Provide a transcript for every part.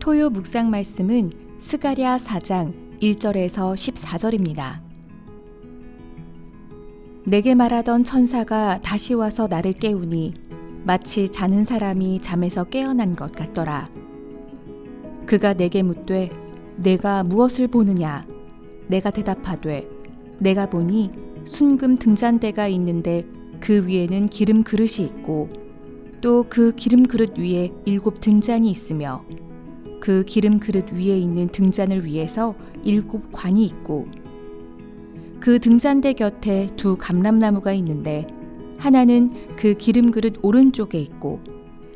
토요 묵상 말씀은 스가랴 4장 1절에서 14절입니다. 내게 말하던 천사가 다시 와서 나를 깨우니 마치 자는 사람이 잠에서 깨어난 것 같더라. 그가 내게 묻되 내가 무엇을 보느냐? 내가 대답하되 내가 보니 순금 등잔대가 있는데 그 위에는 기름 그릇이 있고 또 그 기름 그릇 위에 7 등잔이 있으며 그 기름 그릇 위에 있는 등잔을 위해서 7 관이 있고 그 등잔대 곁에 2 감람나무가 있는데 하나는 그 기름 그릇 오른쪽에 있고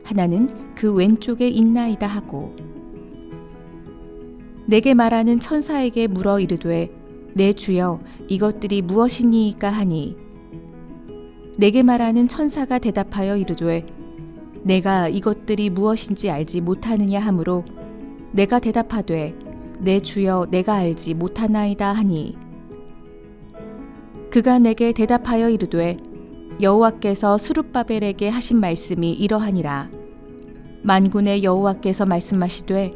하나는 그 왼쪽에 있나이다 하고 내게 말하는 천사에게 물어 이르되 내 주여 이것들이 무엇이니이까 하니 내게 말하는 천사가 대답하여 이르되 내가 이것들이 무엇인지 알지 못하느냐 하므로 내가 대답하되 내 주여 내가 알지 못하나이다 하니 그가 내게 대답하여 이르되 여호와께서 스룹바벨에게 하신 말씀이 이러하니라. 만군의 여호와께서 말씀하시되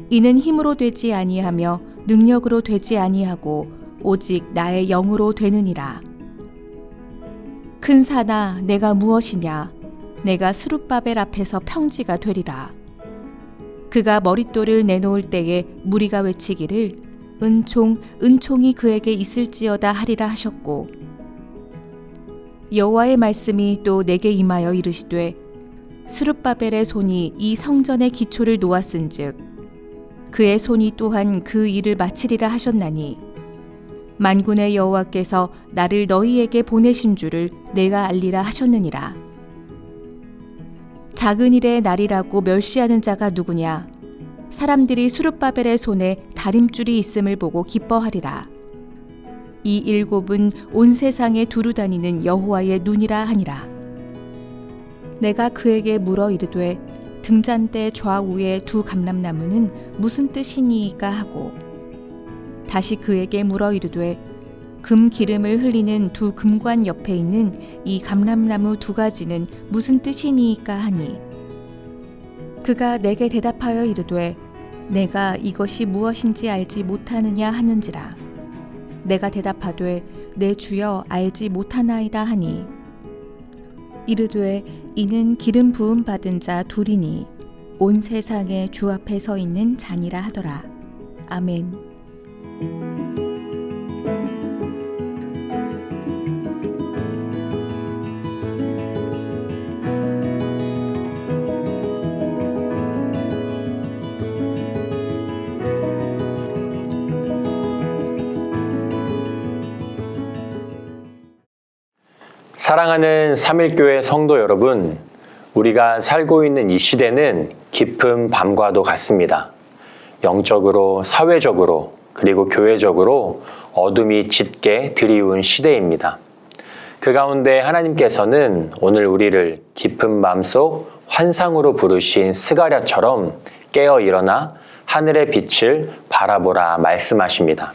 이는 힘으로 되지 아니하며 능력으로 되지 아니하고 오직 나의 영으로 되느니라. 큰 산아 내가 무엇이냐? 내가 스룹바벨 앞에서 평지가 되리라. 그가 머릿돌을 내놓을 때에 무리가 외치기를 은총이 그에게 있을지어다 하리라 하셨고 여호와의 말씀이 또 내게 임하여 이르시되 스룹바벨의 손이 이 성전의 기초를 놓았은즉 그의 손이 또한 그 일을 마치리라 하셨나니 만군의 여호와께서 나를 너희에게 보내신 줄을 내가 알리라 하셨느니라. 작은 일의 날이라고 멸시하는 자가 누구냐? 사람들이 스룹바벨의 손에 다림줄이 있음을 보고 기뻐하리라. 이 7은 온 세상에 두루 다니는 여호와의 눈이라 하니라. 내가 그에게 물어 이르되 등잔대 좌우에 2 감람나무는 무슨 뜻이니이까 하고 다시 그에게 물어 이르되 금 기름을 흘리는 2 금관 옆에 있는 이 감람나무 2가지는 무슨 뜻이니이까 하니 그가 내게 대답하여 이르되 내가 이것이 무엇인지 알지 못하느냐 하는지라. 내가 대답하되 내 주여 알지 못하나이다 하니 이르되 이는 기름 부음 받은 자 2이니 온 세상에 주 앞에 서 있는 자니라 하더라. 아멘. 사랑하는 삼일교회 성도 여러분, 우리가 살고 있는 이 시대는 깊은 밤과도 같습니다. 영적으로, 사회적으로, 그리고 교회적으로 어둠이 짙게 드리운 시대입니다. 그 가운데 하나님께서는 오늘 우리를 깊은 밤속 환상으로 부르신 스가랴처럼 깨어 일어나 하늘의 빛을 바라보라 말씀하십니다.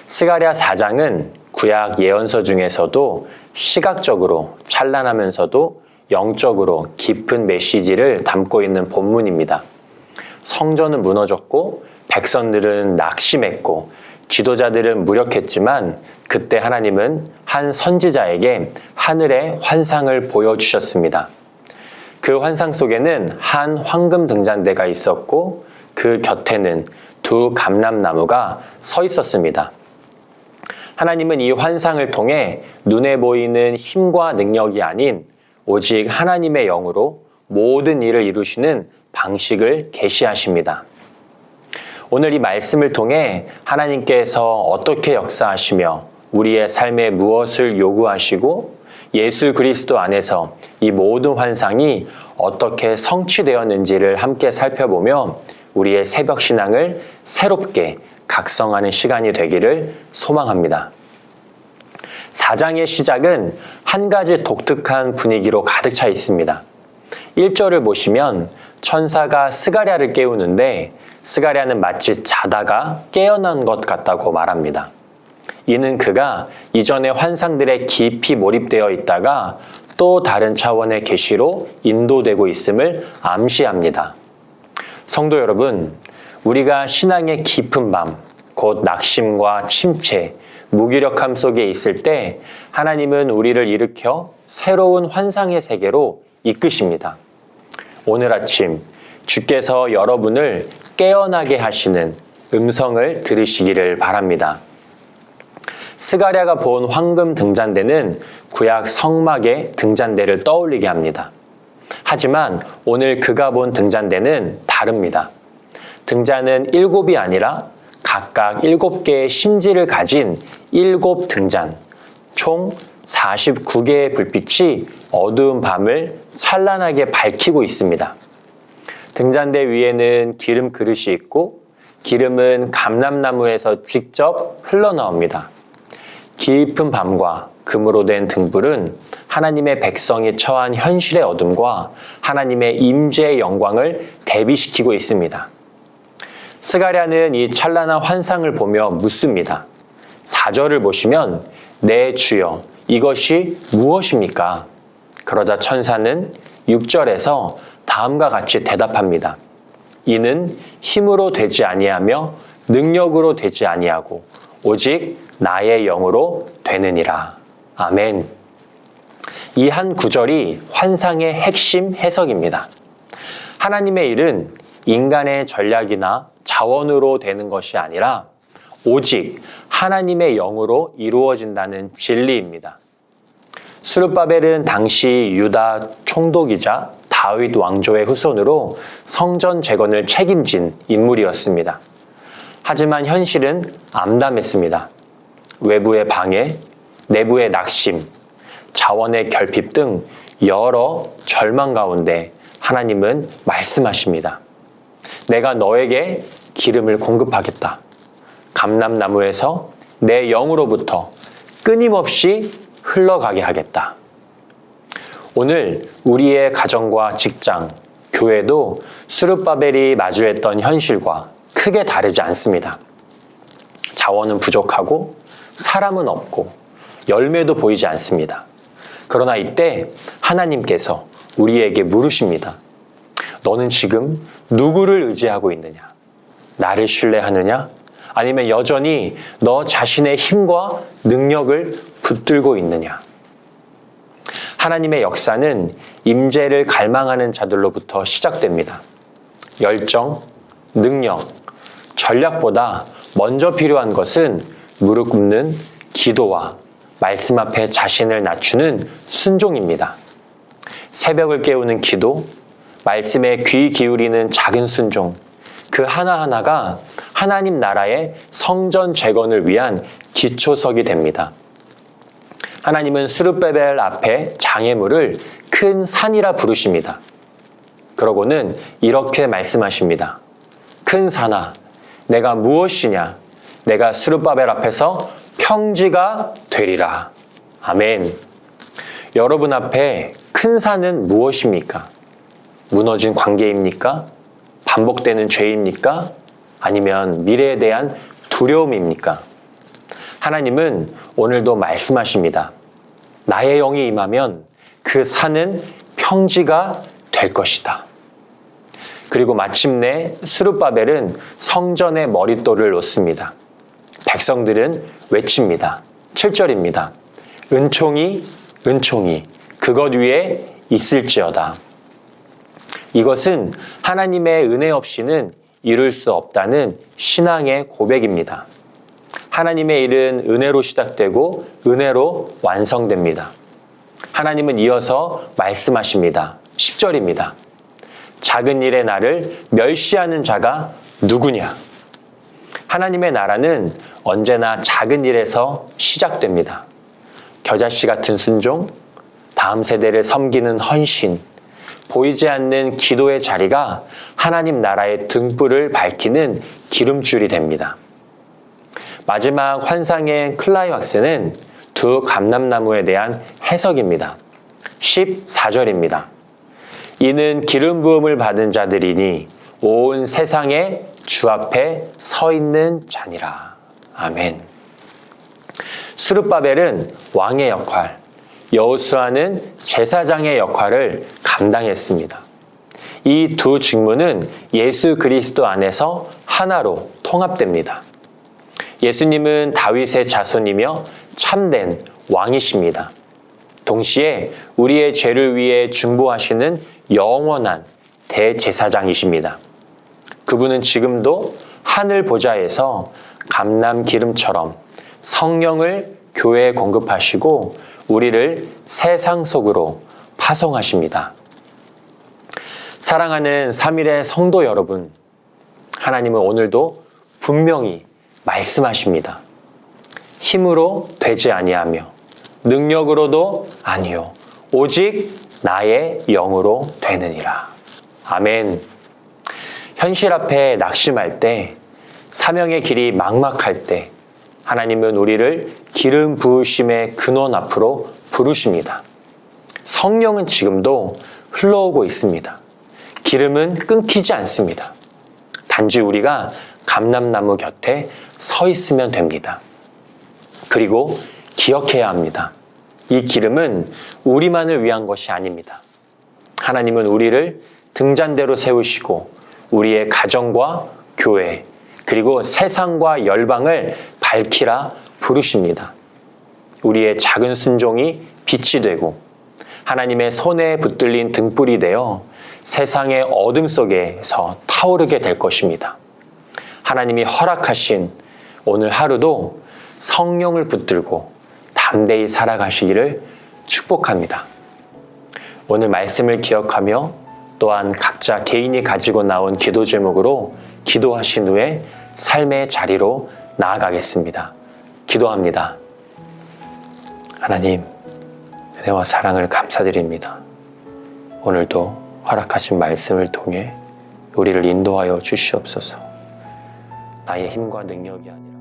스가랴 4장은 구약 예언서 중에서도 시각적으로 찬란하면서도 영적으로 깊은 메시지를 담고 있는 본문입니다. 성전은 무너졌고 백성들은 낙심했고 지도자들은 무력했지만 그때 하나님은 한 선지자에게 하늘의 환상을 보여주셨습니다. 그 환상 속에는 한 황금 등잔대가 있었고 그 곁에는 2 감람나무가 서 있었습니다. 하나님은 이 환상을 통해 눈에 보이는 힘과 능력이 아닌 오직 하나님의 영으로 모든 일을 이루시는 방식을 계시하십니다. 오늘 이 말씀을 통해 하나님께서 어떻게 역사하시며 우리의 삶에 무엇을 요구하시고 예수 그리스도 안에서 이 모든 환상이 어떻게 성취되었는지를 함께 살펴보며 우리의 새벽 신앙을 새롭게 각성하는 시간이 되기를 소망합니다. 4장의 시작은 한 가지 독특한 분위기로 가득 차 있습니다. 1절을 보시면 천사가 스가랴를 깨우는데 스가랴는 마치 자다가 깨어난 것 같다고 말합니다. 이는 그가 이전의 환상들에 깊이 몰입되어 있다가 또 다른 차원의 계시로 인도되고 있음을 암시합니다. 성도 여러분, 우리가 신앙의 깊은 밤, 곧 낙심과 침체, 무기력함 속에 있을 때 하나님은 우리를 일으켜 새로운 환상의 세계로 이끄십니다. 오늘 아침 주께서 여러분을 깨어나게 하시는 음성을 들으시기를 바랍니다. 스가랴가 본 황금 등잔대는 구약 성막의 등잔대를 떠올리게 합니다. 하지만 오늘 그가 본 등잔대는 다릅니다. 등잔은 7이 아니라 각각 7개의 심지를 가진 7 등잔, 총 49개의 불빛이 어두운 밤을 찬란하게 밝히고 있습니다. 등잔대 위에는 기름 그릇이 있고 기름은 감람나무에서 직접 흘러나옵니다. 깊은 밤과 금으로 된 등불은 하나님의 백성이 처한 현실의 어둠과 하나님의 임재의 영광을 대비시키고 있습니다. 스가랴는 이 찬란한 환상을 보며 묻습니다. 4절을 보시면 내 주여 이것이 무엇입니까? 그러자 천사는 6절에서 다음과 같이 대답합니다. 이는 힘으로 되지 아니하며 능력으로 되지 아니하고 오직 나의 영으로 되느니라. 아멘. 이 한 구절이 환상의 핵심 해석입니다. 하나님의 일은 인간의 전략이나 자원으로 되는 것이 아니라 오직 하나님의 영으로 이루어진다는 진리입니다. 스룹바벨은 당시 유다 총독이자 다윗 왕조의 후손으로 성전 재건을 책임진 인물이었습니다. 하지만 현실은 암담했습니다. 외부의 방해, 내부의 낙심, 자원의 결핍 등 여러 절망 가운데 하나님은 말씀하십니다. 내가 너에게 기름을 공급하겠다. 감람나무에서 내 영으로부터 끊임없이 흘러가게 하겠다. 오늘 우리의 가정과 직장, 교회도 스룹바벨이 마주했던 현실과 크게 다르지 않습니다. 자원은 부족하고 사람은 없고 열매도 보이지 않습니다. 그러나 이때 하나님께서 우리에게 물으십니다. 너는 지금 누구를 의지하고 있느냐? 나를 신뢰하느냐? 아니면 여전히 너 자신의 힘과 능력을 붙들고 있느냐? 하나님의 역사는 임재를 갈망하는 자들로부터 시작됩니다. 열정, 능력, 전략보다 먼저 필요한 것은 무릎 꿇는 기도와 말씀 앞에 자신을 낮추는 순종입니다. 새벽을 깨우는 기도, 말씀에 귀 기울이는 작은 순종, 그 하나하나가 하나님 나라의 성전 재건을 위한 기초석이 됩니다. 하나님은 스룹바벨 앞에 장애물을 큰 산이라 부르십니다. 그러고는 이렇게 말씀하십니다. 큰 산아, 내가 무엇이냐? 내가 스룹바벨 앞에서 평지가 되리라. 아멘. 여러분 앞에 큰 산은 무엇입니까? 무너진 관계입니까? 반복되는 죄입니까? 아니면 미래에 대한 두려움입니까? 하나님은 오늘도 말씀하십니다. 나의 영이 임하면 그 산은 평지가 될 것이다. 그리고 마침내 스룹바벨은 성전의 머릿돌을 놓습니다. 백성들은 외칩니다. 7절입니다. 은총이 은총이 그것 위에 있을지어다. 이것은 하나님의 은혜 없이는 이룰 수 없다는 신앙의 고백입니다. 하나님의 일은 은혜로 시작되고 은혜로 완성됩니다. 하나님은 이어서 말씀하십니다. 10절입니다. 작은 일에 나를 멸시하는 자가 누구냐? 하나님의 나라는 언제나 작은 일에서 시작됩니다. 겨자씨 같은 순종, 다음 세대를 섬기는 헌신, 보이지 않는 기도의 자리가 하나님 나라의 등불을 밝히는 기름줄이 됩니다. 마지막 환상의 클라이막스는 두 감람나무에 대한 해석입니다. 14절입니다. 이는 기름 부음을 받은 자들이니 온 세상에 주 앞에 서 있는 자니라. 아멘. 스룹바벨은 왕의 역할, 여호수아는 제사장의 역할을 감당했습니다. 이 두 직무는 예수 그리스도 안에서 하나로 통합됩니다. 예수님은 다윗의 자손이며 참된 왕이십니다. 동시에 우리의 죄를 위해 중보하시는 영원한 대제사장이십니다. 그분은 지금도 하늘 보좌에서 감람 기름처럼 성령을 교회에 공급하시고 우리를 세상 속으로 파송하십니다. 사랑하는 3일의 성도 여러분, 하나님은 오늘도 분명히 말씀하십니다. 힘으로 되지 아니하며 능력으로도 아니요 오직 나의 영으로 되느니라. 아멘. 현실 앞에 낙심할 때, 사명의 길이 막막할 때 하나님은 우리를 기름 부으심의 근원 앞으로 부르십니다. 성령은 지금도 흘러오고 있습니다. 기름은 끊기지 않습니다. 단지 우리가 감람나무 곁에 서 있으면 됩니다. 그리고 기억해야 합니다. 이 기름은 우리만을 위한 것이 아닙니다. 하나님은 우리를 등잔대로 세우시고 우리의 가정과 교회 그리고 세상과 열방을 밝히라 부르십니다. 우리의 작은 순종이 빛이 되고 하나님의 손에 붙들린 등불이 되어 세상의 어둠 속에서 타오르게 될 것입니다. 하나님이 허락하신 오늘 하루도 성령을 붙들고 담대히 살아가시기를 축복합니다. 오늘 말씀을 기억하며 또한 각자 개인이 가지고 나온 기도 제목으로 기도하신 후에 삶의 자리로 나아가겠습니다. 기도합니다. 하나님, 은혜와 사랑을 감사드립니다. 오늘도 허락하신 말씀을 통해 우리를 인도하여 주시옵소서. 나의 힘과 능력이 아니라